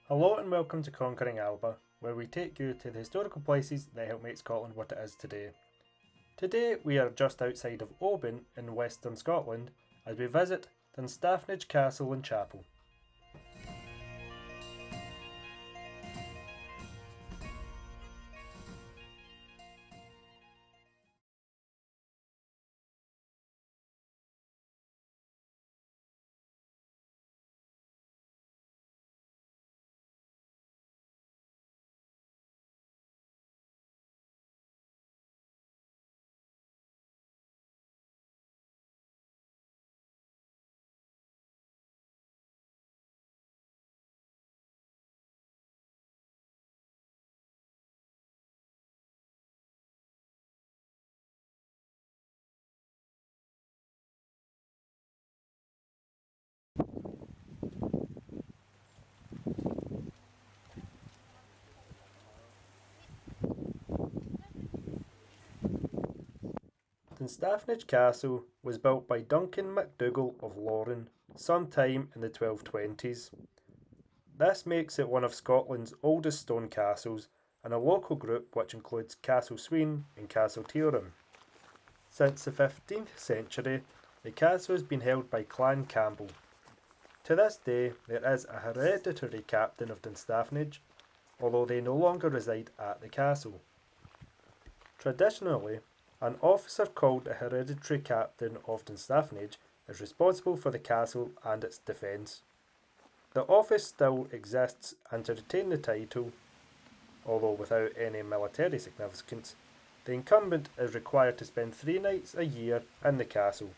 Hello and welcome to Conquering Alba, where we take you to the historical places that help make Scotland what it is today. Today we are just outside of Oban in western Scotland as we visit Dunstaffnage Castle and Chapel. Dunstaffnage Castle was built by Duncan MacDougall of Lauren sometime in the 1220s. This makes it one of Scotland's oldest stone castles and a local group which includes Castle Sween and Castle Teoram. Since the 15th century, the castle has been held by Clan Campbell. To this day, there is a hereditary captain of Dunstaffnage, although they no longer reside at the castle. Traditionally, an officer called a hereditary captain of Dunstaffnage is responsible for the castle and its defence. The office still exists, and to retain the title, although without any military significance, the incumbent is required to spend 3 nights a year in the castle.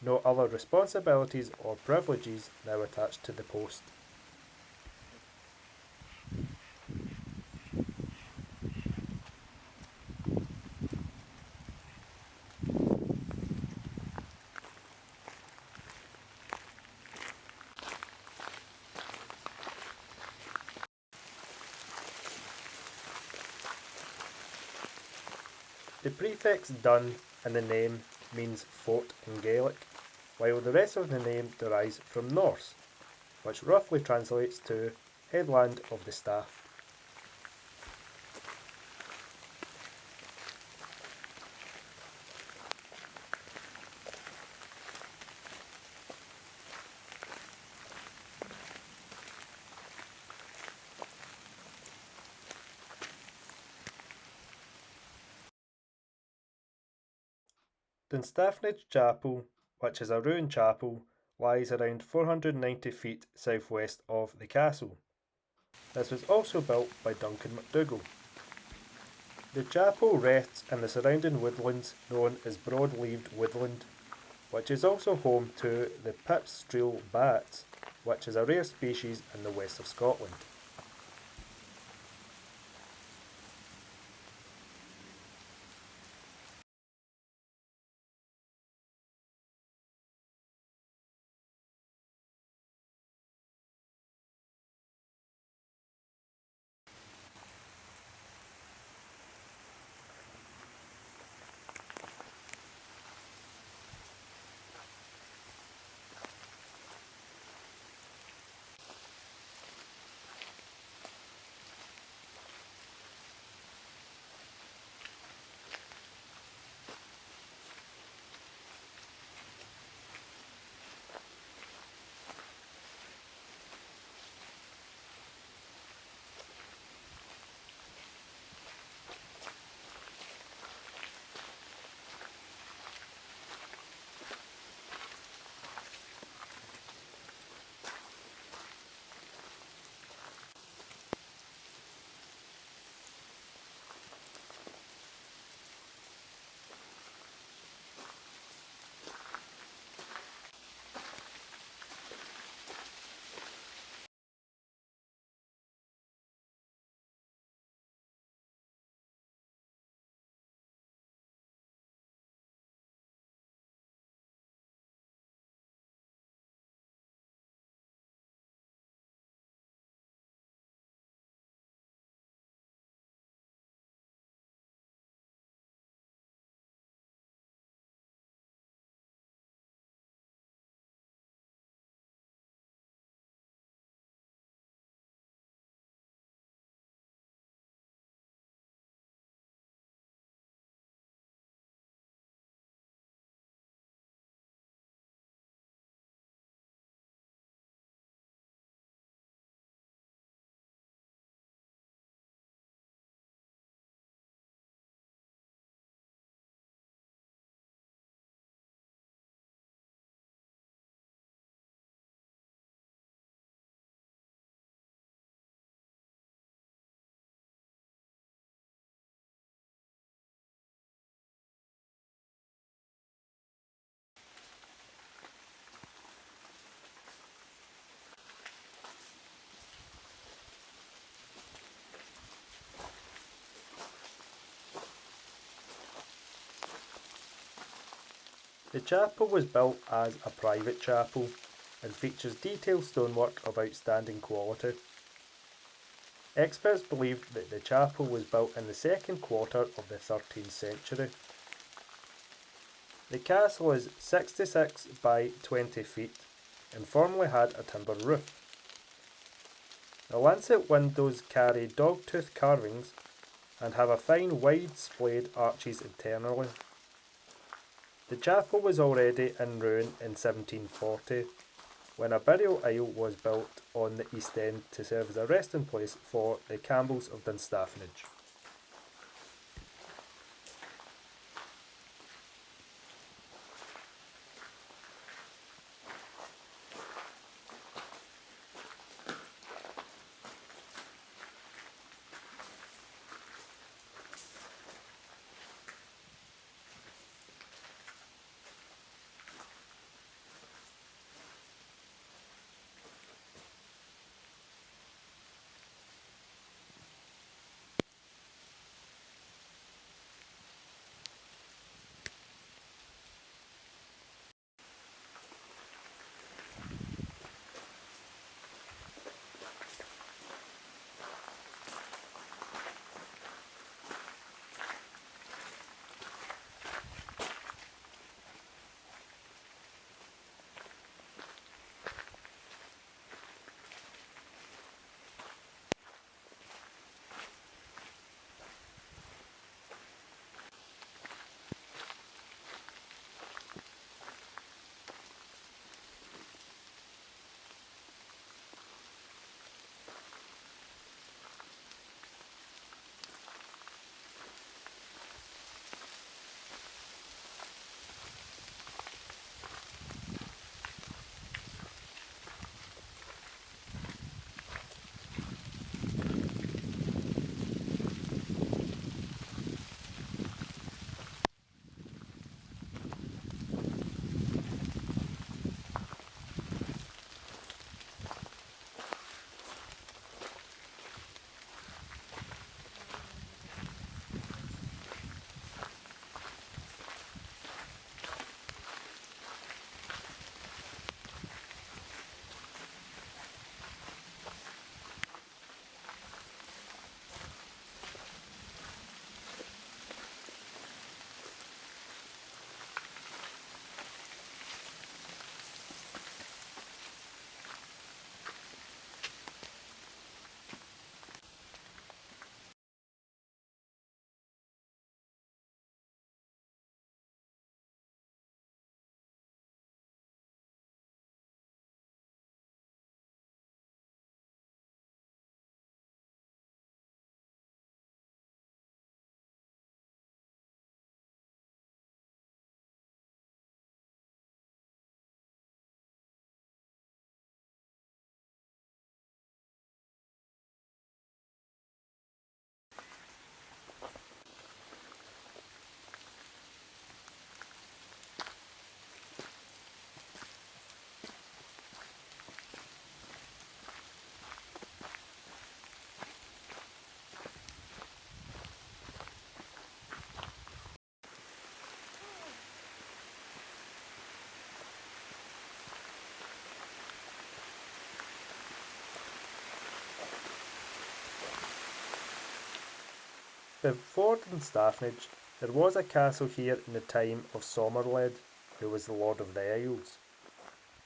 No other responsibilities or privileges now attached to the post. The prefix Dun in the name means fort in Gaelic, while the rest of the name derives from Norse, which roughly translates to headland of the staff. Dunstaffnage Chapel, which is a ruined chapel, lies around 490 feet southwest of the castle. This was also built by Duncan MacDougall. The chapel rests in the surrounding woodlands known as broad-leaved woodland, which is also home to the pipstreel bats, which is a rare species in the west of Scotland. The chapel was built as a private chapel and features detailed stonework of outstanding quality. Experts believe that the chapel was built in the second quarter of the 13th century. The castle is 66 by 20 feet and formerly had a timber roof. The lancet windows carry dogtooth carvings and have a fine wide splayed arches internally. The chapel was already in ruin in 1740 when a burial aisle was built on the east end to serve as a resting place for the Campbells of Dunstaffnage. Before Dunstaffnage, there was a castle here in the time of Somerled, who was the Lord of the Isles.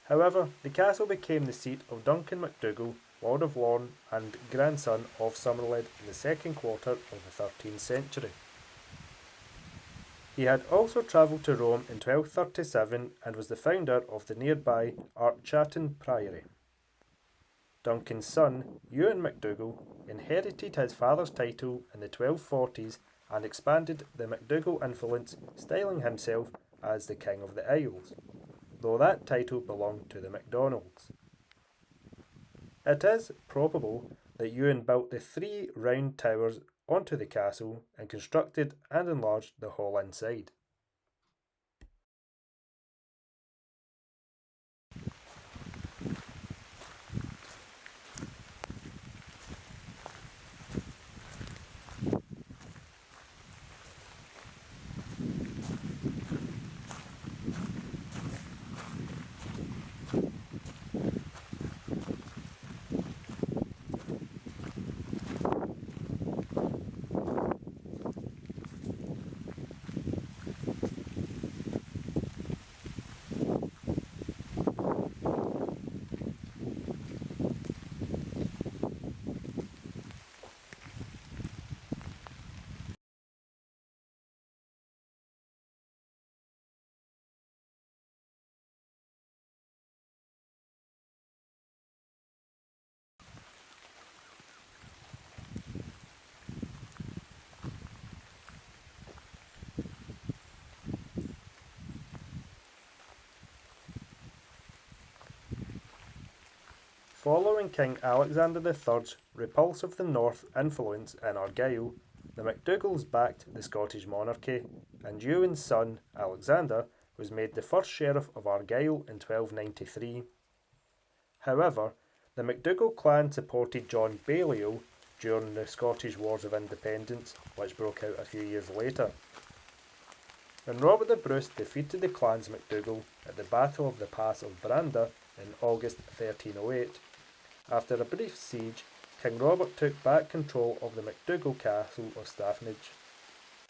However, the castle became the seat of Duncan MacDougall, Lord of Lorne and grandson of Somerled in the second quarter of the 13th century. He had also travelled to Rome in 1237 and was the founder of the nearby Archatton Priory. Duncan's son, Ewan MacDougall, inherited his father's title in the 1240s and expanded the MacDougall influence, styling himself as the King of the Isles, though that title belonged to the MacDonalds. It is probable that Ewan built the 3 round towers onto the castle and constructed and enlarged the hall inside. Following King Alexander III's repulse of the North influence in Argyll, the MacDougalls backed the Scottish monarchy, and Ewan's son, Alexander, was made the first sheriff of Argyll in 1293. However, the MacDougall clan supported John Balliol during the Scottish Wars of Independence, which broke out a few years later. When Robert the Bruce defeated the clan's MacDougall at the Battle of the Pass of Branda in August 1308, after a brief siege, King Robert took back control of the MacDougall castle of Dunstaffnage.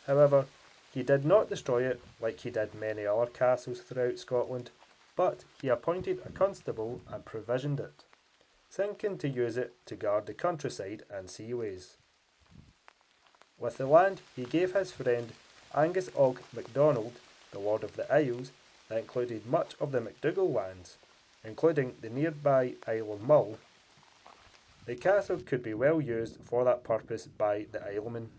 However, he did not destroy it like he did many other castles throughout Scotland, but he appointed a constable and provisioned it, thinking to use it to guard the countryside and seaways. With the land, he gave his friend Angus Og MacDonald, the Lord of the Isles, that included much of the MacDougall lands, including the nearby Isle of Mull. The castle could be well used for that purpose by the Islemen.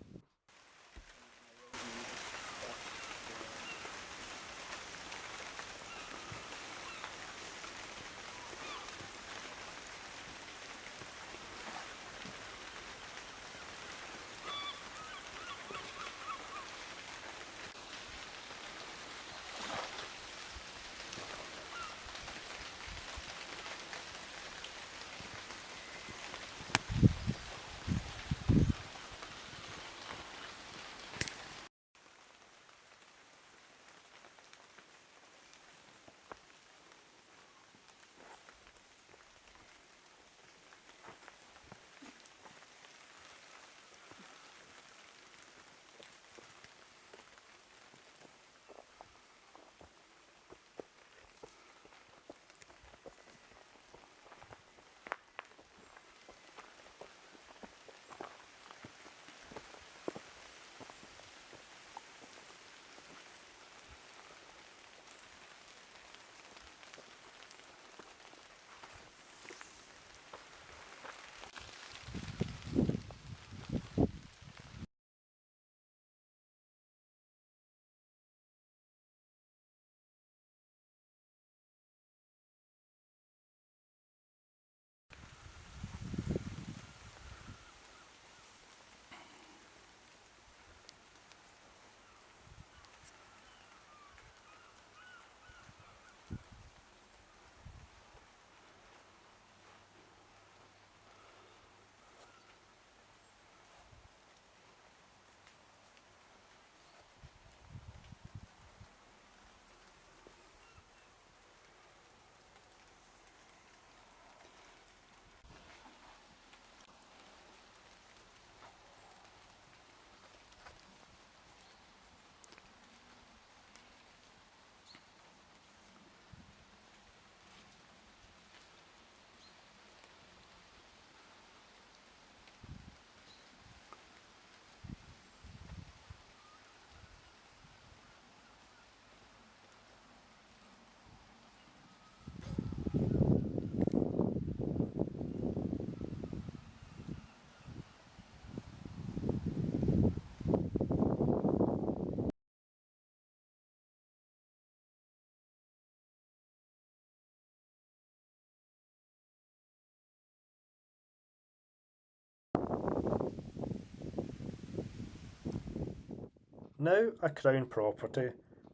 Now a crown property,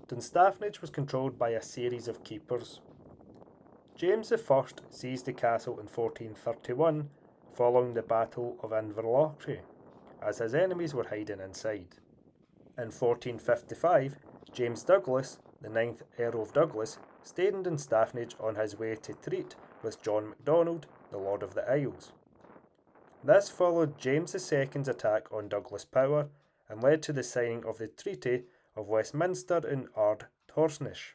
Dunstaffnage was controlled by a series of keepers. James I seized the castle in 1431 following the Battle of Inverlochry, as his enemies were hiding inside. In 1455, James Douglas, the 9th Earl of Douglas, stayed in Dunstaffnage on his way to treat with John MacDonald, the Lord of the Isles. This followed James II's attack on Douglas Power and led to the signing of the Treaty of Westminster in Ard-Torsnish.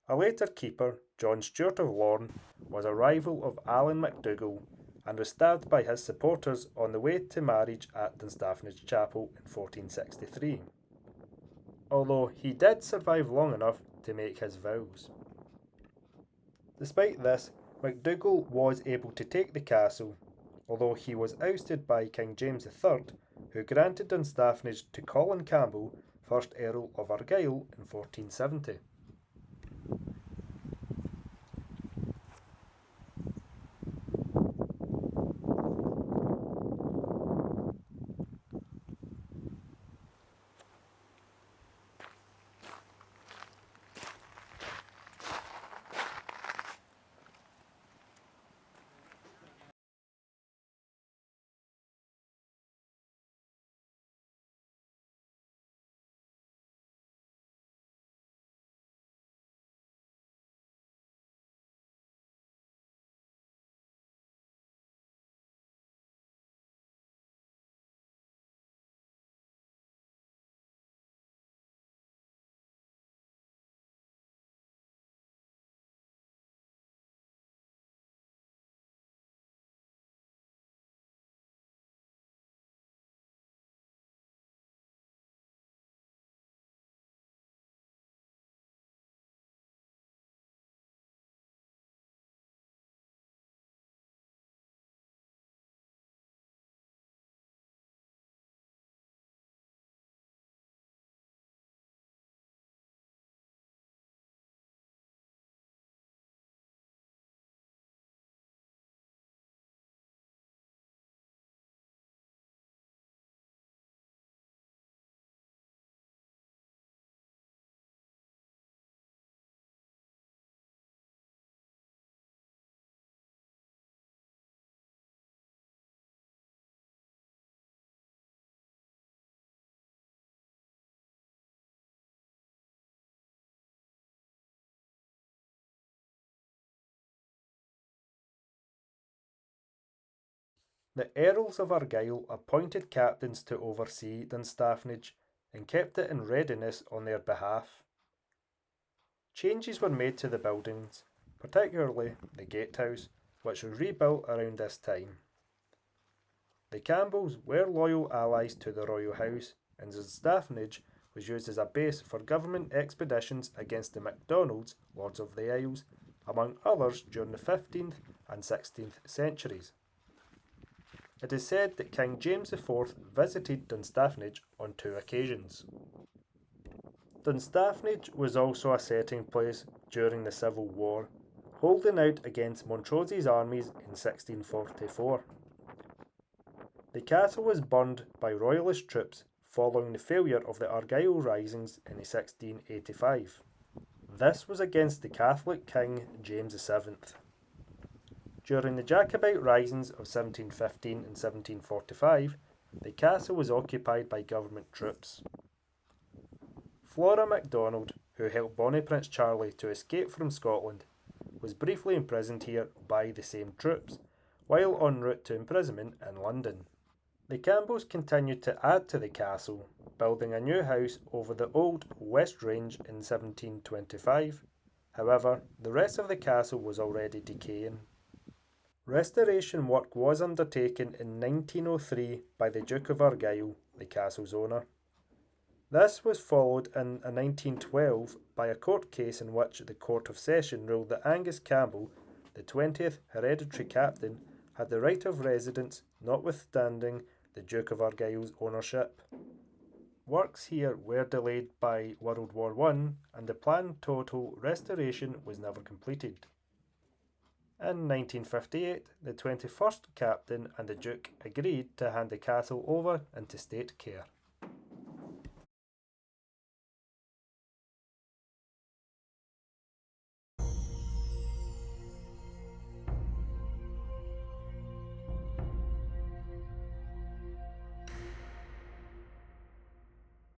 A later keeper, John Stewart of Lorne, was a rival of Alan MacDougall and was stabbed by his supporters on the way to marriage at Dunstaffnage Chapel in 1463, although he did survive long enough to make his vows. Despite this, MacDougall was able to take the castle, although he was ousted by King James III, who granted Dunstaffnage to Colin Campbell, 1st Earl of Argyll, in 1470. The Earls of Argyll appointed captains to oversee Dunstaffnage and kept it in readiness on their behalf. Changes were made to the buildings, particularly the gatehouse, which was rebuilt around this time. The Campbells were loyal allies to the royal house, and Dunstaffnage was used as a base for government expeditions against the MacDonalds, Lords of the Isles, among others during the 15th and 16th centuries. It is said that King James IV visited Dunstaffnage on 2 occasions. Dunstaffnage was also a setting place during the Civil War, holding out against Montrose's armies in 1644. The castle was burned by royalist troops following the failure of the Argyll risings in 1685. This was against the Catholic King James VII. During the Jacobite risings of 1715 and 1745, the castle was occupied by government troops. Flora MacDonald, who helped Bonnie Prince Charlie to escape from Scotland, was briefly imprisoned here by the same troops, while en route to imprisonment in London. The Campbells continued to add to the castle, building a new house over the old West Range in 1725. However, the rest of the castle was already decaying. Restoration work was undertaken in 1903 by the Duke of Argyll, the castle's owner. This was followed in 1912 by a court case in which the Court of Session ruled that Angus Campbell, the 20th hereditary captain, had the right of residence notwithstanding the Duke of Argyll's ownership. Works here were delayed by World War I, and the planned total restoration was never completed. In 1958, the 21st captain and the Duke agreed to hand the castle over into state care.